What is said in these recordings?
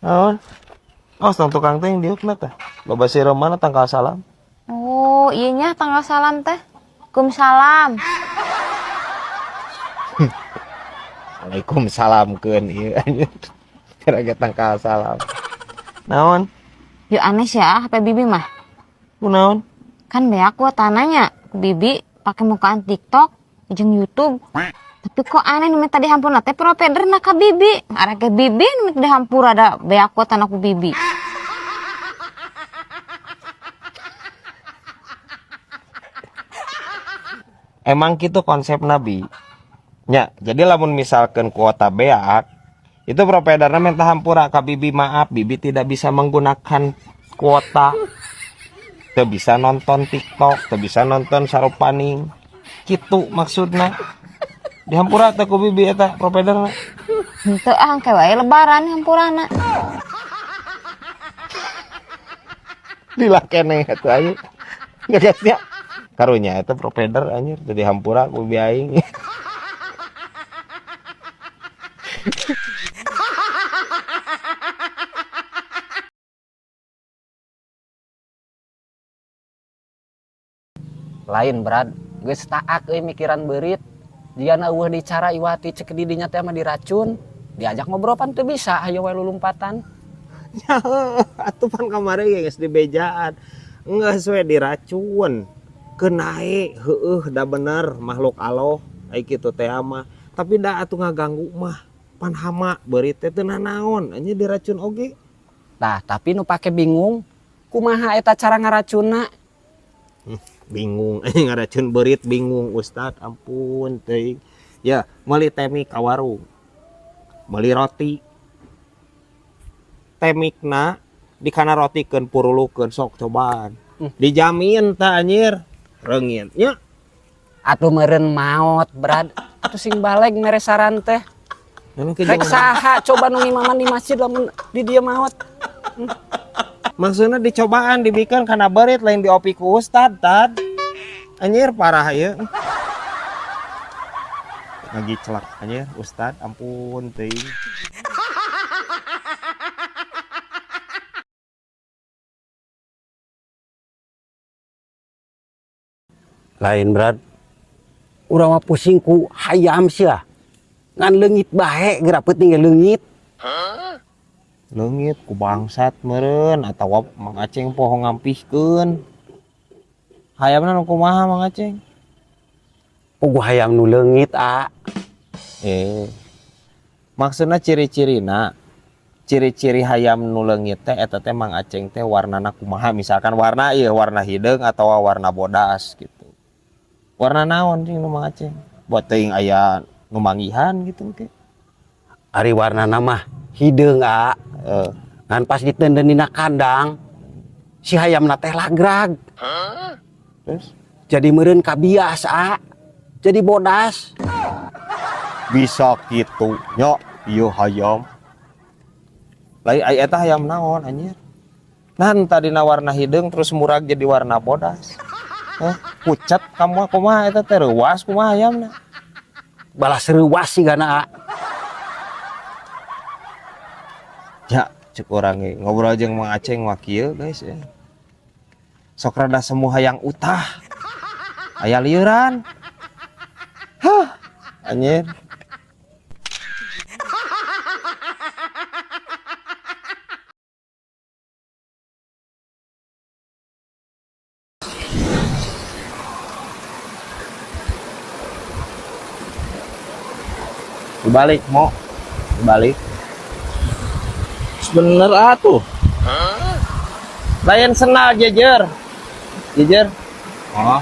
Naon? Oh, sang tukang teh yang diukna teh. Loba siram mana tangkal salam. Oh, iya nya tanggal salam teh. Waalaikumsalam. Waalaikumsalam keun ieu anjeun. Kira tangkal salam. Naon? Yuk aneh ya HP Bibi mah. Kunaon? Kan beak gua tananya ku Bibi pakai mukaan TikTok jeung YouTube. Tapi kok aneh nu minta dihampura teh propeder na ka Bibi. Arek ke Bibi nu minta dihampura da beak gua tanah ku Bibi. Emang gitu konsep Nabi. Ya, jadi lamun misalkan kuota beak itu providernya minta hampura ka Bibi, maaf Bibi tidak bisa menggunakan kuota. Teu bisa nonton TikTok, teu bisa nonton sarupaning. Kitu maksudna. Dihampura teh ku Bibi eta providerna. Henteu ah engke wae lebaran hampurana. Lila keneh atuh aing. Gegesnya. Karunya eta provider anjir jadi hampura ku Bibi aing. Lain berat geus taak euy mikiran beurit jigana eueuh dicara iwati cek di dinya teh mah diracun diajak ngobrol pan teu bisa hayo we lulumpatan. Ya, atuh pan kamari geus dibejaan. Geus we diracun. Kenae heueuh da bener makhluk Allah ai kitu teh mah. Tapi da atuh ngaganggu mah pan hama beurit teh teu nanaon anjir diracun oge. Tah tapi nu pake bingung kumaha eta cara ngaracunna. Bingung ngaracun beurit bingung Ustad, ampun teuing. Ya meuli temi ka warung, meuli roti, temikna dikana rotikeun purulukeun sok cobaan. Dijamin tah anjir reungin nya. Atuh meureun maot berat atuh sing baleg mere saran teh rek saha coba nu ngimaman di masjid lamun di dieu maot. Maksudnya dicobaan dibikin karena berit lain diopi ku Ustad tad. Anjir parah ya. Lagi celak anjir Ustad, ampun teuing. Lain berat urang mah pusing ku hayam sia ngan leungit bae geura peuting leungit. Leungit ku bangsat meureun atawa Mang Aceng poho ngampihkeun. Hayamna nu kumaha Mang Aceng? Pogo hayam nu leungit Maksudna ciri-cirina, ciri-ciri hayam nu leungit teh eta teh Mang Aceng teh warnana kumaha? Misalkan warna ieu warna hideung atawa warna bodas gitu. Warna naon cing nu Mang Aceng? Buat teuing aya nu manggihan gitu ke. Ari warnana mah hideung ngan pas ditendeun dina kandang si hayamna teh lagrag. Terus Jadi meureun kabias jadi bodas. bisa gitu nya ieu hayam. Lain ai eta hayam naon anjir? Nan tadina warna hideung terus murag jadi warna bodas. Pucat kamu kumaha eta teh reuwas kumaha hayamna? Balas reuwas sigana Ya, cek urang ge ngobrol jeung Mang Aceng mah kieu guys ya. Sok rada semu hayang utah. Aya lieuran. Hah, anjir. Dibalik, mau dibalik. Bener atuh. Lain senal jejer. Jejer. Oh.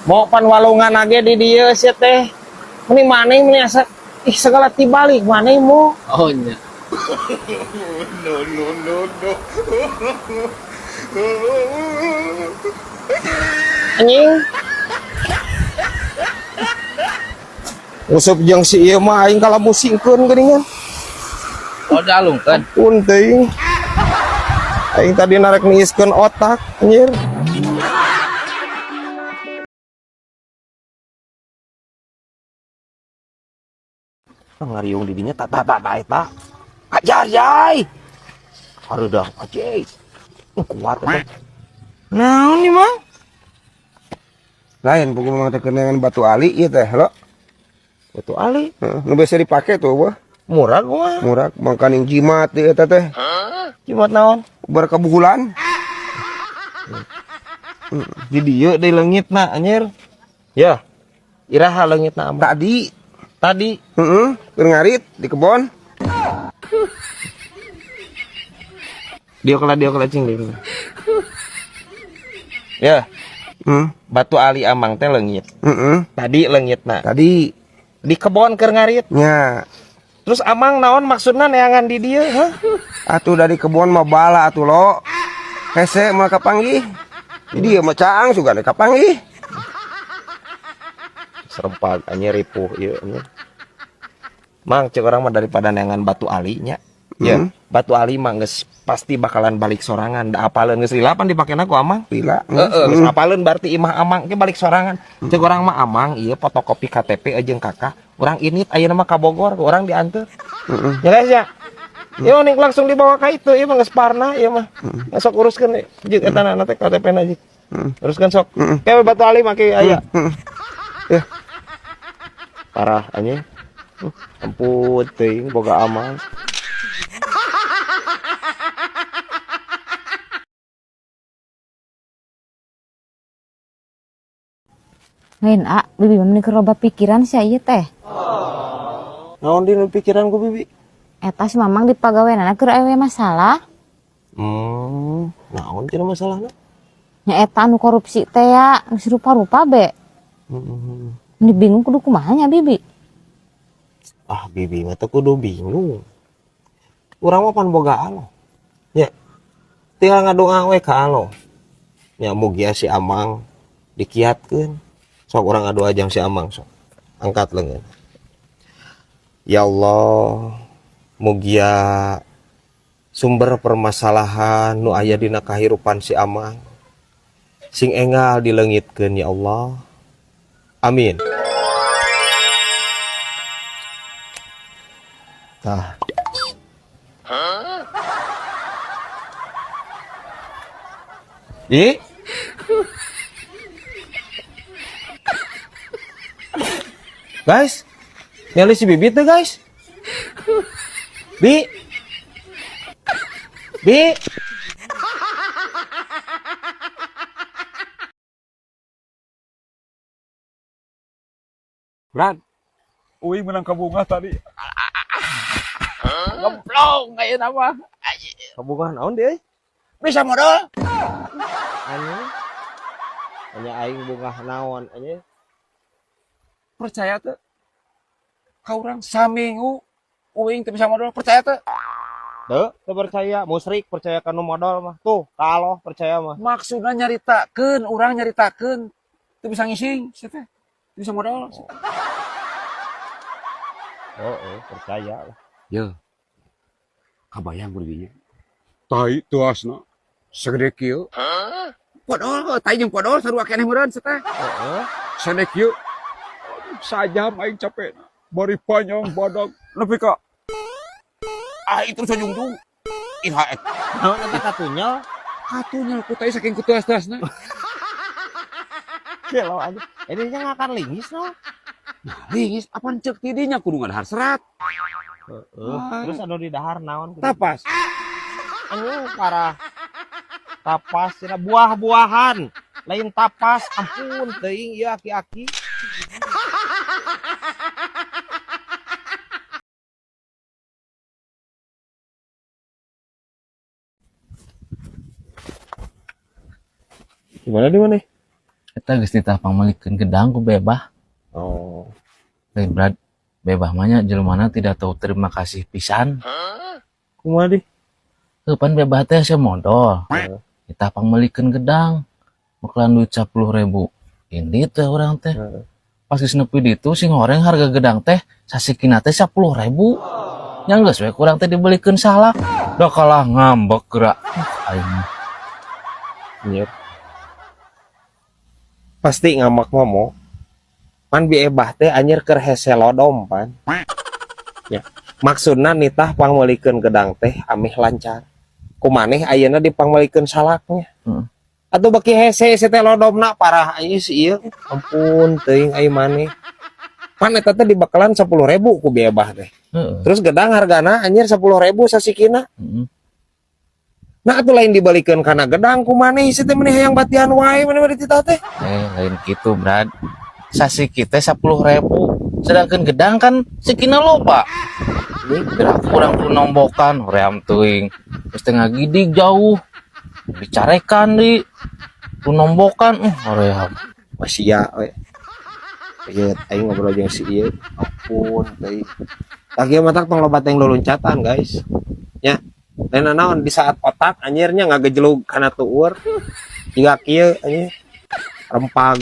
Mau pan walungan age di dieu sia teh. Meni maneh meni asa segala tibalik maneh mo. Oh nya. Anjing. Usup jeung si ieu mah aing kalabusingkeun geuningan. Oh dalungkeun. Pun teuing. Aing tadi narek niiskeun otak anjir. Ngariung di dinya tak eta. Ajar jay. Hareudah ajay. Kuat eta. Naon nih Mang? Lain pokoknya memang terkenal batu ali ieu teh lo. Batu ali. Nu biasa dipake tuh wah. Murah gua. Murah mangkaning jimat ieu eta teh. Jimat naon? Bar kabuhulan. Di dieu deui leungitna anjir. Ya. Iraha leungitna amang. Tadi. Heeh, keur ngarit di kebon. Dia kala cing dia. Ya, batu ali amang teh leungit. Heeh. Tadi leungitna. Tadi Di kebon keur ngarit. nya Terus amang naon maksudna neangan di dieu, hah? atuh dari kebon mah bala atuh lo. Hese mah kapanggih. Di dieu mah caang sugan kapanggih. Serempak anjir ripuh ieu anjir. Mang cek orang mah daripada neangan batu ali nya. Ya, batu ali mah geus pasti bakalan balik sorangan. Da apaleun geus rilapan dipakena ku amang. Lila. Geus apaleun berarti imah amang ge balik sorangan. Cek orang mah amang ieu fotokopi KTP jeung kakak. Urang init ayeuna mah ka Bogor, urang dianteur. Ya guys ya. Yo nih langsung dibawa ka itu, ieu mah geus parna ieu mah. Sok uruskeun jeung eta na teh KTP-na jeung. Uruskeun sok. Kayak batu ali make aya. Ya. Parah anjing. Ampun teuing boga amang. Lain bibi mah keur loba pikiran sia ieu teh. Naon di pikiran ku bibi? Eta si Mamang di pagaweanana keur aya masalah. Naon cenah masalahna? Nya eta anu korupsi teh ya, geus rupa-rupa be. Ini bingung kudu kumaha nya bibi. Ah bibi mah teu kudu bingung. Urang mah pan boga Allah. Ya. Tinggal ngadoa we ka Allah. Ya mugi si Amang dikiatkeun. Sok urang ngadoa jeung si Amang sok. Angkat leungeun. Ya Allah, mugia sumber permasalahan nu aya dina kahirupan si Amang sing enggal dileungitkeun ya Allah. Amin. Tah. Di? Guys, nyali si Bibi tuh guys. Bi. Brad, uing menang ke bunga tadi. Gemplong kayak nama. Kabungan naon deui? Bisa modal. Anjing. Hanya aing bunga naon anjing. Percaya tuh. Kau orang saminggu uing teu bisa modal, percaya tuh. Teu percaya, musyrik percaya kanu modal mah. Tuh, ka Allah percaya mah. Maksudnya nyaritakeun, urang nyaritakeun. Teu bisa ngising, sia teh. Teu bisa modal. Percaya lah. Yo. Kabayang ku dinya. Tai tuasna segede kieu. Podol, tai jeung podol sarua keneh meureun sia teh. Heeh. Segede kieu. Sajam aing capek. Bari panjang badak nepi ka. Itu sajungjung. Iha Naon eta katunya? katunya ku tai saking kutuas-tuasna. Gelo anjing. Ini nya ngakan lingis no. Lingis apaan cek tidinya kudu ngadahar serat. Terus anu di dahar naon? Tapas. Anjing parah. Tapas cenah buah-buahan. Lain tapas, ampun teuing ieu aki-aki. Di mana? Eta geus ditapang malikeun gedang ku bebah. Oh. Lain Brad, bebah mah nya jelmana tidak tahu terima kasih pisan. Kumaha di? Pan bebah teh sia modal. Ditapang malikeun gedang. Bakalan duit 10.000. Ini teh urang teh. Pas geus nepi ditu sing goreng harga gedang teh sasikina teh 10.000. Nya geus we kurang teh dibelikeun salak. Da kalah ngambek geura. aing. Nyet. Pasti ngamak momo. Pan bi ebah teh anjir keur hese lodom pan. Ya. Maksudna nitah pangmelikeun gedang teh ameh lancar. Kumaneh ayeuna dipangmelikeun salaknya. Atuh beki hese teh lodomna parah ieu si ieu. Ampun teuing ai maneh. Pan eta teh dibakalan 10.000 ku bi ebah teh. Heeh. Terus gedang hargana anjir 10.000 sasikina. Heeh. Nah atuh lain dibalikeun kana gedang kumaneh si teh meneh hayang batian wae meneh mah dititah teh. Lain gitu, Brad. Sasi kita 10.000. Sedangkan gedang kan sekina loba. Gerak kurang nombokan, hoream teuing. Terus tengah gidig jauh. Bicarekan di nombokan, hoream. Sia we. Ieu aing ngobrol jeung si ieu. Ampun teuing. Tah kieu mah tong loba teh luluncatan, guys. Nya. Lain naon di saat otak anjirnya ngagejelug kana tueur. Jiga kieu anjir rempag